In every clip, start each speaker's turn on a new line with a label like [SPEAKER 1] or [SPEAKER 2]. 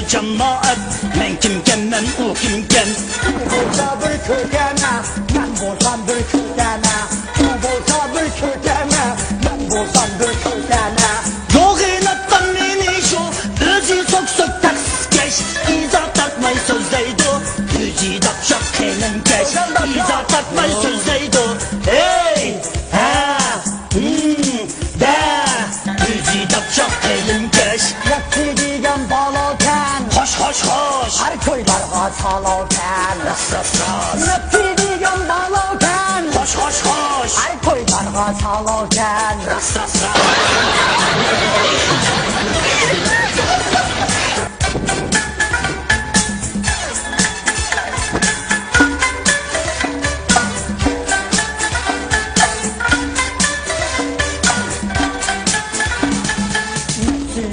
[SPEAKER 1] jamoat men kimken men u kimken
[SPEAKER 2] bo'lsa bir ko'rgana men bo'lsam bir ko'rgana u bo'lsa bir ko'rgana men bo'lsam bir ko'rgana
[SPEAKER 1] yo'g'inatdan meni shu o'zi so'k takskesh izo tartmay so'zlaydi o'zi daqshoq kelinkesh izo tartmay so'zlaydi hey ha da o'zi daqshoq kelinkesh
[SPEAKER 2] Yapti degan balokan
[SPEAKER 1] xo'sh xo'sh xo'sh
[SPEAKER 2] har to'ylarga salokan
[SPEAKER 1] ras ras ras
[SPEAKER 2] Yapti degan balokan
[SPEAKER 1] xo'sh xo'sh xo'sh
[SPEAKER 2] har to'ylarga salokan
[SPEAKER 1] ras ras ras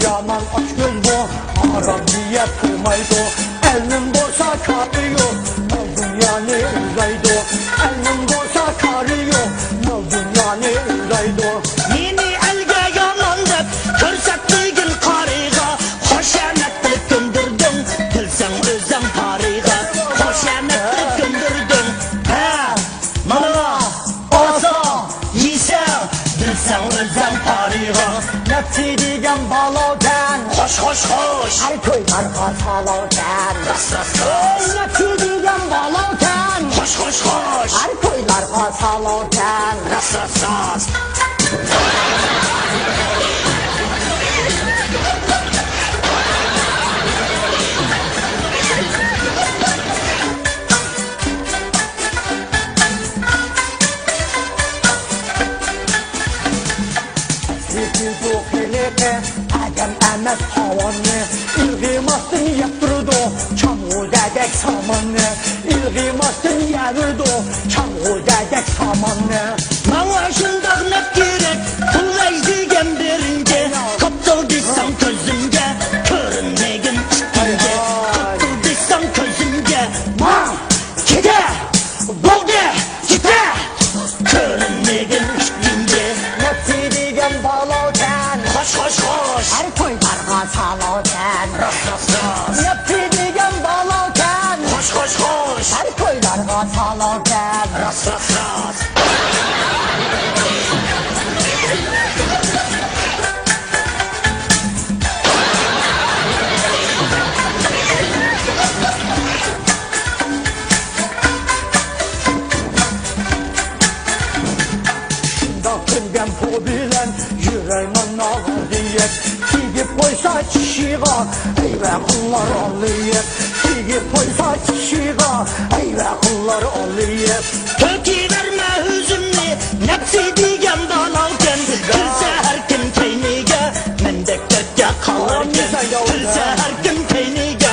[SPEAKER 2] Yaman aç göz bu Aram diye kırmaydı Elin borsa karı yok Mal dünyanı uzaydı Elin borsa karı yok Mal dünyanı uzaydı
[SPEAKER 1] meni elga yomon deb ko'rsatdigin qoriga xoshamat qilib ko'ndirding bilsang o'zing pariga xoshamat qilib ko'ndirding ha mana osa yesang bilsang o'zing pariga
[SPEAKER 2] Yapti degan balokan
[SPEAKER 1] xo'sh xo'sh xo'sh
[SPEAKER 2] Her toylarga salokan
[SPEAKER 1] ras ras ras
[SPEAKER 2] Yapti degan balokan
[SPEAKER 1] xo'sh xo'sh xo'sh
[SPEAKER 2] Her toylarga salokan
[SPEAKER 1] ras ras ras
[SPEAKER 2] Yıkıldı keleke Adam emez havanı İlgimasını yaptırdı Çamur dedek samanı İlgimasını yavirdi Çamur dedek samanı
[SPEAKER 1] Bana şundak ne gerek Kullaydigen birince Kaptıl desem közümge Körünmegin üstünge Kaptıl desem közümge Ma Kede Bolde Gide Körünmegin üstünge
[SPEAKER 2] Yapti degan balokan
[SPEAKER 1] Hoş hoş hoş
[SPEAKER 2] Her toylarga salokan
[SPEAKER 1] Ras ras ras
[SPEAKER 2] Yapti degan balokan
[SPEAKER 1] Hoş hoş hoş
[SPEAKER 2] Her toylarga salokan
[SPEAKER 1] Ras ras ras
[SPEAKER 2] Dağıtırken bu bilen yüreğimin ağır diyet Tigip koysa çişiğa eyve kullar alıyet Tigip koysa çişiğa eyve kullar alıyet
[SPEAKER 1] Töki verme hüzünlü Nefsi digen dalalken Gülse her kim keynige Mendek dertke kalırken Gülse her kim keynige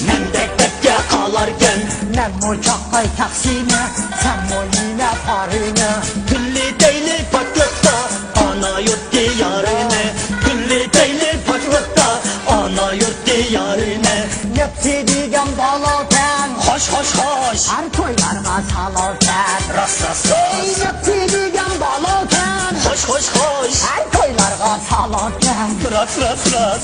[SPEAKER 1] Mendek dertke kalarken
[SPEAKER 2] Nem uçakay taksine sen o yine parine
[SPEAKER 1] Külli deyli patlıkta Ana yurt diyarine Külli deyli patlıkta Ana yurt diyarine
[SPEAKER 2] Yapti degan balokan
[SPEAKER 1] Hoş hoş hoş
[SPEAKER 2] Her toylarga salokan
[SPEAKER 1] Ras ras ras
[SPEAKER 2] Yapti degan balokan
[SPEAKER 1] Hoş hoş hoş
[SPEAKER 2] Her toylarga salokan
[SPEAKER 1] Ras ras ras